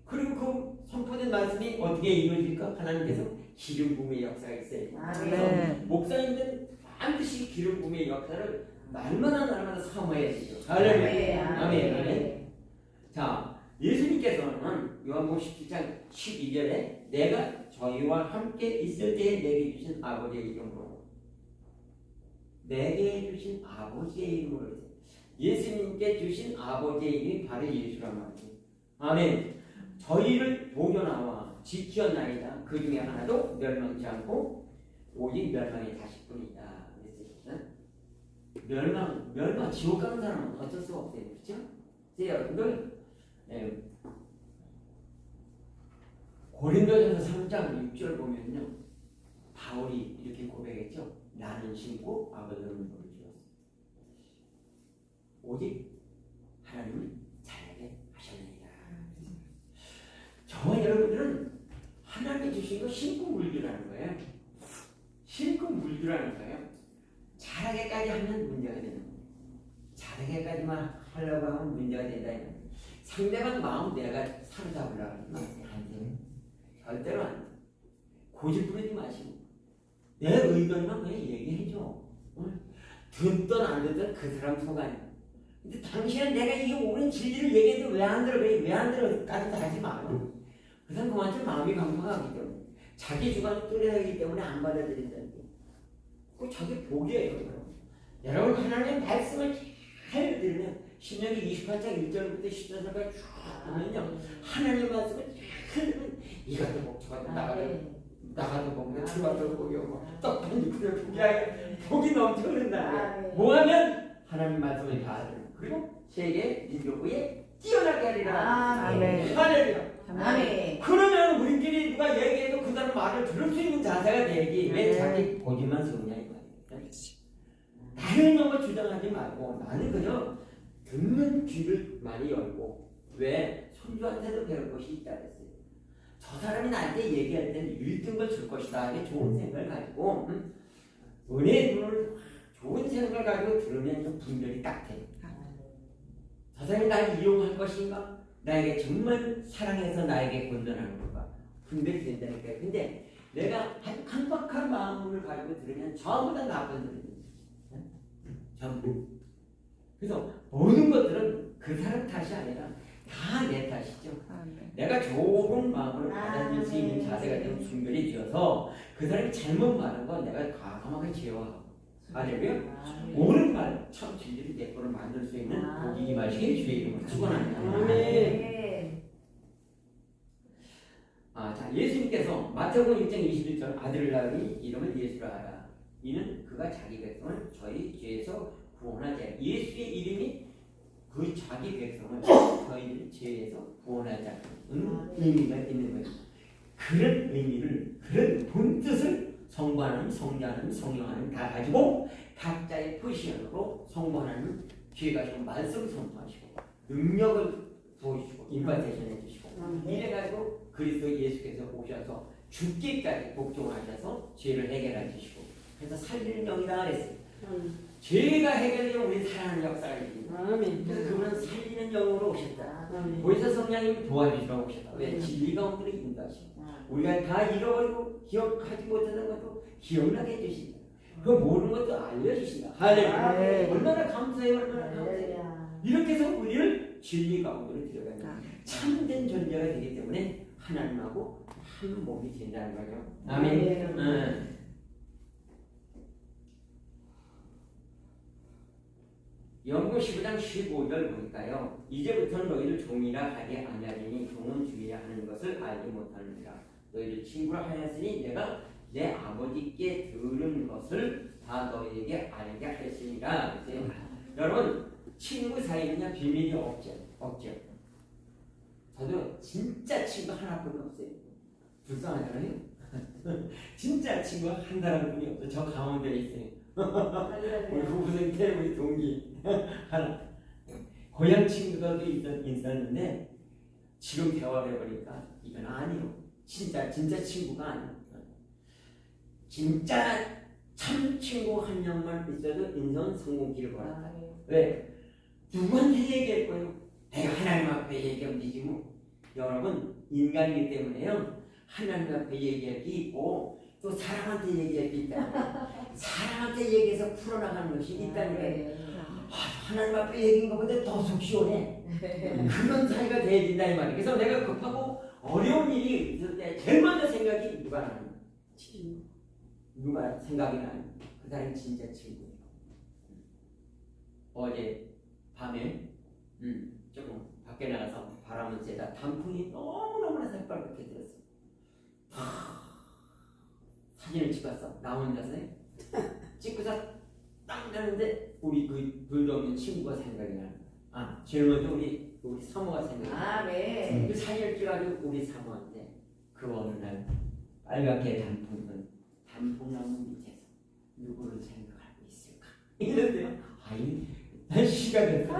Speaker 1: 그리고 그 선포된 말씀이 어떻게 이루어질까? 하나님께서 기름 부음의 역사가 있어요. 그래서 목사님들은 반드시 기름 부음의 역사를 날마다 사모해야 되죠. 할렐루야. 아멘. 아멘. 자, 예수님께서는 요한복음 17장 12절에 내가 저희와 함께 있을 때에 내게 주신 아버지의 이름으로 내게 주신 아버지의 이름으로 예수님께 주신 아버지의 이름이 바로 예수란 말이에요. 아멘. 저희를 도전하와 지키었나이다. 그 중에 하나도 멸망치 않고 오직 멸망에 다실 뿐이다. 멸망, 지옥 가는 사람은 어쩔 수가 없어요. 그렇죠? 여러분들, 고린도전서 3장 6절 보면요. 바울이 이렇게 고백했죠. 나는 신고 아버지는 물을 주었어. 오직 하나님은 잘하게 하셨느니라. 저와 여러분들은 하나님이 주신 거 신고 물주라는 거예요. 신고 물주라는 거예요. 잘하게까지 하면 문제가 되는 거예요. 잘하게까지만 하려고 하면 문제가 된다. 상대방 마음 내가 사로잡으려고 하면 안 돼요. 절대로 안 돼. 고집 부리지 마시고 내 의견만 그냥 얘기해줘. 듣든 안 듣든 그 사람 속아요. 근데 당신은 내가 이게 옳은 진리를 얘기해도 왜 안 들어? 왜 안 들어? 까지도 하지 마요. 그 사람 그만큼 마음이 강팍하기 때문에 자기 주관을 뚜렷하기 때문에 안 받아들인다는 게 그 자기 복이에요. 여러분 하나님의 말씀을 잘 들으면 신명기 28장 1절부터 14절까지 쭉 보면요. 하나님의 말씀을 잘 들으면 이것도 목표가 나가도 보면 들어와도 보고 떡한 육수를 포기하게 복이 넘쳐 흐른다. 뭐하면 하나님 말씀을 다 들으면 그리고 세계 민족부에 뛰어나게 하리라.
Speaker 2: 아멘.
Speaker 1: 할렐루야.
Speaker 3: 아멘.
Speaker 1: 그러면 우리끼리 누가 얘기해도 그 사람 말을 들을 수 있는 자세가 돼야지. 왜 자기 보기만 세우냐 이 말이야. 나는 너무 주장하지 말고 나는 그냥 듣는 귀를 많이 열고 왜 손주한테도 배울 것이 있다 그랬어요. 저 사람이 나한테 얘기할 때는 1등을 줄 것이다. 이게 좋은 생각을 가지고 은혜의 눈을 좋은 생각을 가지고 들으면 좀 분별이 딱 돼. 저 사람이 나를 이용할 것인가? 나에게 정말 사랑해서 나에게 건전하는 건가? 분별이 된다니까요. 근데 내가 아주 강박한 마음을 가지고 들으면 전부 다 나쁜 소리입니다. 전부. 그래서 모든 것들은 그 사람 탓이 아니라 다 내 탓이죠. 내가 좋은 마음을 받아들일 수 있는 자세가 되면 분별이 되어서 그 사람이 잘못 말한 건 내가 과감하게 제어하고 할렐루야. 옳은 말, 참 진리를 내 거로 만들 수 있는 복이 임하시길 주의 이름으로 축원합니다.
Speaker 3: 아멘.
Speaker 1: 자, 예수님께서 마태복음 1장 21절 아들을 낳으니 이름을 예수라 하라. 이는 그가 자기 백성을 저희 죄에서 구원하자. 예수의 이름이 그 자기 백성을 저희를 죄에서 구원하자는 의미가 있는 거예요. 그런 의미를, 그런 본뜻을 성부 하나님, 성자 하나님, 성령 하나님 다 가지고 각자의 포지션으로 성부 하나님 뒤에 가시고 말씀 선포하시고 능력을 보여주시고 임파테이션 해주시고 이래가지고 그리스도 예수께서 오셔서 죽기까지 복종하셔서 죄를 해결해 주시고 그래서 살리는 영이라 그랬어요. 죄가 해결되면 우리 살아나는 역사가 있습니다. 그래서 그분은 살리는 영으로 오셨다. 보혜사 성령님이 도와주시라고 오셨다. 왜? 진리 가운데로 인도하시고 우리가 다 잃어버리고 기억하지 못하는 것도 기억나게 해주신다. 그 모르는 것도 알려주신다. 할렐루야. 얼마나 감사해요. 얼마나 감사해요. 이렇게 해서 우리를 진리 가운데로 들어가는 참된 존재가 되기 때문에 하나님하고 한 몸이 된다는 거죠. 아멘. 연고 15장 15절 보니까요. 이제부터는 너희를 종이라 하지 아니하리니 종은 주의야 하는 것을 알지 못하느니라. 너희를 친구라 하였으니 내가 내 아버지께 들은 것을 다 너희에게 알게 하였으니라. 여러분 친구 사이는요 비밀이 없죠. 저도 진짜 친구 하나뿐이 없어요. 불쌍하잖아요. 진짜 친구 한 사람뿐이 없어요. 저 가운데 있어요. 우리 부부생 때 우리 동기 하나 고향 친구들도 있었는데 지금 대화를 해보니까 이건 아니요. 진짜 친구가 아니요. 진짜 참 친구 한 명만 있어도 인생은 성공기를 걸었다. 왜? 누구한테 얘기할 거예요? 내가 하나님 앞에 얘기하면 되지 뭐. 여러분 인간이기 때문에요. 하나님 앞에 얘기할 게 있고 또 사람한테 얘기할 게 있다. 사람한테 얘기해서 풀어나가는 것이 있다니까요. 하나님 앞에 얘기한 것보다 더 속 시원해. 그런 사이가 돼야 된다 이 말이에요. 그래서 내가 급하고 어려운 일이 있을 때 제일 먼저 생각이 누가 나는 누가 생각이 나는 그 사람이 진짜 친구예요. 어제 밤에 조금 밖에 나가서 바람은 쐬다 단풍이 너무너무나 새빨갛게 들었어. 사진을 찍었어. 나 혼자서 찍고서 딱 나는데 우리 그 불도 없는 친구가 생각이 나. 제일 먼저 우리 사모가 생각이 나.
Speaker 3: 네.
Speaker 1: 그 사진을 찍어가지고 우리 사모한테 그 어느 날 빨갛게 단풍나무 밑에서 누구를 생각하고 있을까? 이랬대요. 난 시가 됐어.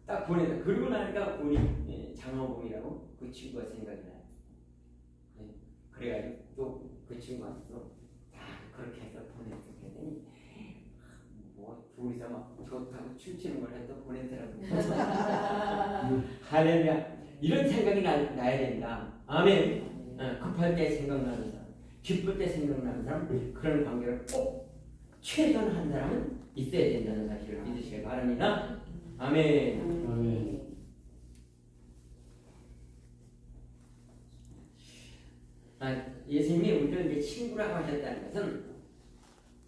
Speaker 1: 딱 보내다. 그러고 나니까 우리 장호봉이라고 그 친구가 생각이 나요. 그래가지고 또 그 친구한테 또 다 그렇게 해서 보냈더니 뭐 둘이서 막 좋다고 춤추는 걸 해서 보내더라고. 할렐루야. 이런 생각이 나야 된다. 아멘. 급할 때 생각나는 사람, 기쁠 때 생각나는 사람, 그런 관계를 꼭 최소한 한 사람은 있어야 된다는 사실을 믿으시길 바랍니다. 아멘.
Speaker 4: 아멘.
Speaker 1: 예수님이 우리를 이제 친구라고 하셨다는 것은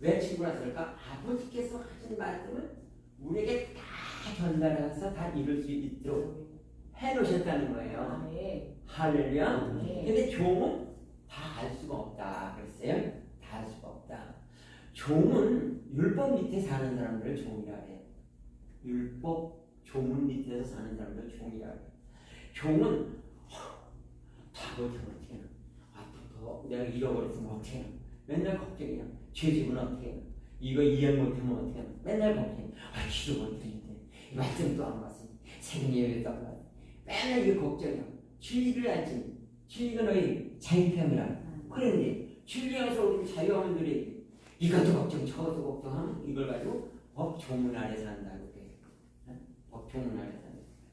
Speaker 1: 왜 친구라 했을까? 아버지께서 하신 말씀을 우리에게 다 전달해서 다 이룰 수 있도록 해놓으셨다는 거예요. 할렐루야. 근데 종은 다 알 수가 없다 그랬어요. 다 알 수가 없다. 종은 율법 밑에 사는 사람들을 종이라 해요. 율법 조문 밑에서 사는 사람들을 종이라 해요. 종은 다 못하면 어떻게 해요? 내가 잃어버렸으면 어떻게 해요? 맨날 걱정이야. 죄집은 어떻게 해요? 이거 이해 못하면 어떻게 해요? 맨날 걱정이야. 기도 못했는데 말씀도 안 봤으니 생일 예배도 안 봤으니 맨날 이게 걱정이야. 진리를 알지. 진리가 너희 자유평이라. 그런데 진리에서 우리 자유하는들이 이것도 걱정 저것도 걱정하면 이걸 가지고 법 조문 아래 산다고 그래요. 법 조문 아래 산다.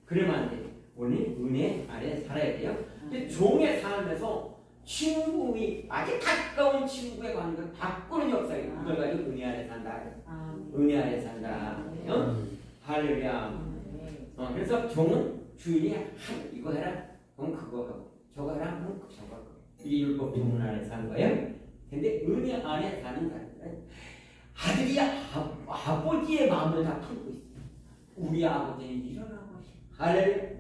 Speaker 1: 그러면 안 돼. 우리 은혜 아래 살아야 돼요. 근데 종의 삶에서 친구이 아주 가까운 친구의 관계를 바꾸는 역사예요. 이걸 가지고 은혜 아래 산다. 은혜 아래 산다. 할렐루야. 그래서 종은 주인이 이거 해라. 그럼 그거 하고 저거 해라. 그럼 저거 하고. 이게 율법 조문 아래 사는 거예요. 근데 은혜 안에 사는 사람들은 아들이 아버지의 마음을 다 품고 있어요. 우리 아버지는 이런 아버지. 할렐루야.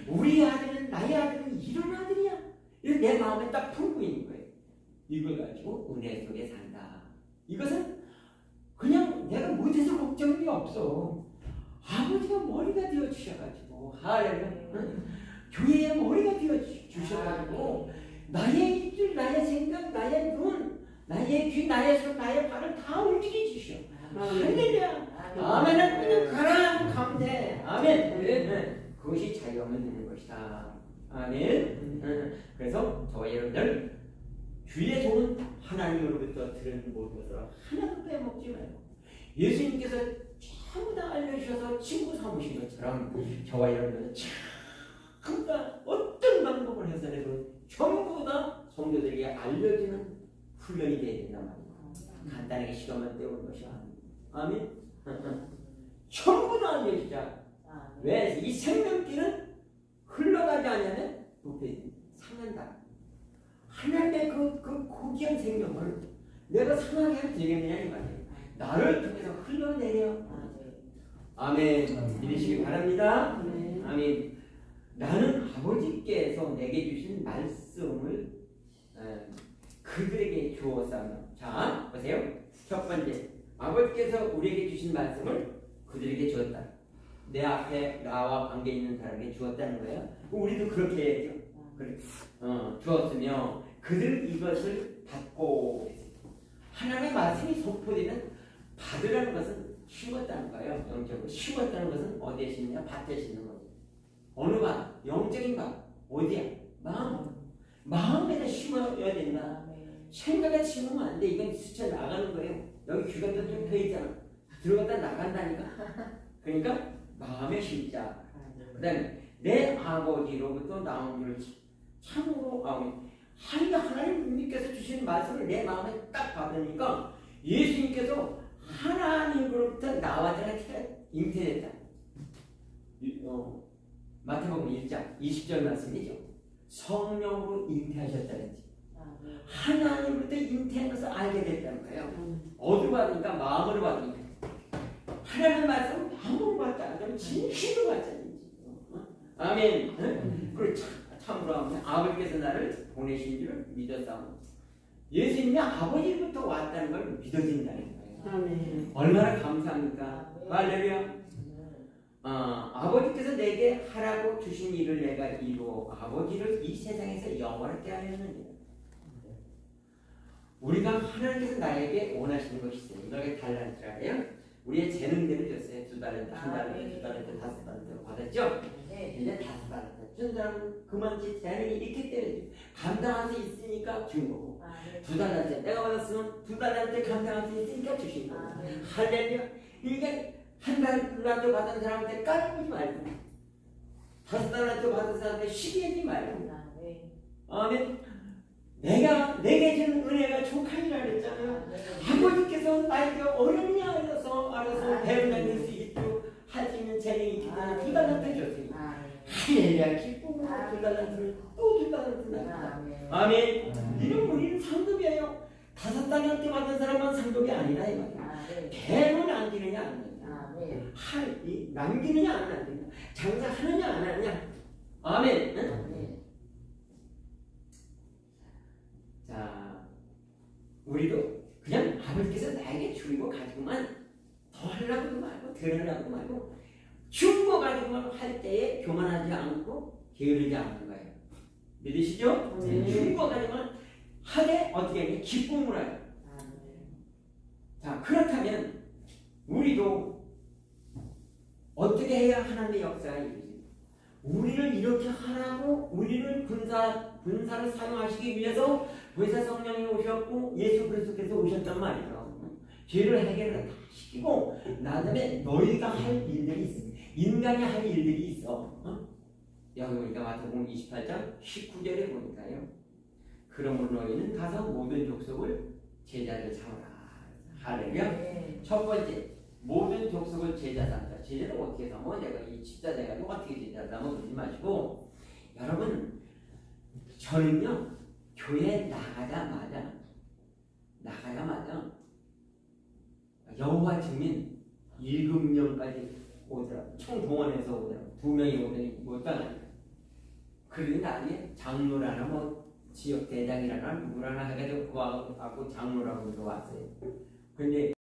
Speaker 1: 우리 아들은 나의 아들은 이런 아들이야. 이런 내 마음에 딱 품고 있는 거예요. 이걸 가지고 은혜 속에 산다. 이것은 그냥 내가 못해서 걱정이 없어. 아버지가 머리가 되어 주셔가지고 할렐루야. 교회의 머리가 되어 주셔가지고 나의 입술, 나의 생각, 나의 눈, 나의 귀, 나의 손, 나의 발을 다 움직여 주셔. 할렐루야. 아멘은 그냥 가라 가면 돼. 아멘. 그것이 자유함을 누리는 것이다. 아멘. 그래서 저와 여러분들 주의 종은 하나님으로부터 들은 모든 것을 하나도 빼먹지 말고 예수님께서 전부 다 알려주셔서 친구 삼으신 것처럼 저와 여러분들은 전부 다 어떤 방법을 해서라도 전부 다 성도들에게 알려주는 훈련이 되어야 된단 말이에요. 간단하게 시간만 때우는 것이 아니에요. 아멘. 전부 다 알려주자. 왜? 이 생명길은 흘러가지 않으면 부패 상한다. 하나님의 그 고귀한 생명을 내가 상하게 하면 되겠느냐 이 말이에요. 나를 통해서 흘러내려. 아멘. 믿으시기 바랍니다. 아멘. 나는 아버지께서 내게 주신 말씀을 그들에게 주었사며. 자, 보세요. 첫 번째, 아버지께서 우리에게 주신 말씀을 그들에게 주었다. 내 앞에 나와 관계 있는 사람에게 주었다는 거예요. 우리도 그렇게 해야죠. 그래. 주었으며 그들은 이것을 받고 하나님의 말씀이 선포되면 받으라는 것은 심었다는 거예요. 영적으로 심었다는 것은 어디에 심느냐? 밭에 심는 거죠. 어느 밭? 영적인 밭. 어디야? 마음에다 심어야 된다. 생각에 심으면 안 돼. 이건 스쳐 나가는 거예요. 여기 귀가 또 뚫려 있잖아. 들어갔다 나간다니까. 그러니까 마음에 심자. 그 다음에 내 아버지로부터 나온 줄 참으로 하나님께서 주신 말씀을 내 마음에 딱 받으니까 예수님께서 하나님으로부터 나와 제가 잉태됐다. 마태복음 1장 20절 말씀이죠. 성령으로 잉태하셨다 그랬지. 하나님으로부터 잉태한 것을 알게 됐다는 거예요. 어디로 받으니까? 마음으로 받으니까. 하나님의 말씀은 마음으로 받자. 그럼 진심으로 받자. 아멘. 그리고 참으로 하면 아버지께서 나를 보내신 줄을 믿었다고. 예수님이 아버지부터 왔다는 걸 믿어진다는 거예요.
Speaker 2: 아멘.
Speaker 1: 얼마나 감사합니까? 할렐루야. 아버지께서 내게 하라고 주신 일을 내가 이루어 아버지를 이 세상에서 영원하게 하였느니라. 우리가 하나님께서 나에게 원하시는 것이 있어요. 너에게 달란트라요. 우리의 재능대로 줬어요. 2달란트, 1달란트, 2달란트, 5달란트 받았죠? 이제 5달란트 준 사람은 그만치 재능이 있기 때문에 감당할 수 있으니까 준 거고, 2달란트 내가 받았으면 2달란트 감당할 수 있으니까 주신 거고. 할렐루야. 이게 1달란트 받은 사람한테 까불지 말고 5달란트 받은 사람한테 시기하지 말고. 아멘. 내게 준 은혜가 족하리라 그랬잖아요. 아버지께서 나에게 어렵냐 알아서 배움을 수 있도록 할 수 있는 재능이 있기 때문에 2달란트 줬으니까 할렐루야. 기쁨으로 2달란트를 또 2달란트 나간다. 아멘. 이런 우리는 상급이에요. 5달란트 받은 사람은 상급이 아니다 이 말이야. 배는 남기느냐 안 하느냐, 남기느냐 안 남기느냐, 장사하느냐 안 하느냐. 아멘. 자, 우리도 그냥 아버지께서 나에게 주고 가지고만 더 하려고도 말고 덜 하려고도 말고 준 거 가지고만 할 때에 교만하지 않고 게으르지 않는 거예요. 믿으시죠? 준 거 가지고만 하되 어떻게 하냐? 기쁨으로 해요. 자, 그렇다면 우리도 어떻게 해야 하나님의 역사가 이루어집니까? 우리를 이렇게 하라고 우리를 군사를 사용하시기 위해서 보혜사 성령이 오셨고 예수 그리스도께서 오셨단 말이죠. 죄를 해결을 다 시키고 나중에 너희가 할 일들이 있습니다. 인간이 할 일들이 있어. 여기 보니까 마태복음 28장 19절에 보니까요. 그러므로 너희는 가서 모든 족속을 제자를 삼으라. 할렐루야. 첫 번째, 모든 족속을 제자 삼자. 제자를 어떻게 삼어? 내가 이 집사 돼가지고 어떻게 제자 삼어? 그러지 마시고, 여러분, 저는요 교회 나가자마자 여호와 증인 7명까지 오더라. 총 동원해서 오더라. 2명이 오더니 못 당하니까. 그러니 나중에 장로라나 뭐 지역 대장이라나 누구라나 해가지고 구하고 장로라고 들어왔어요. 근데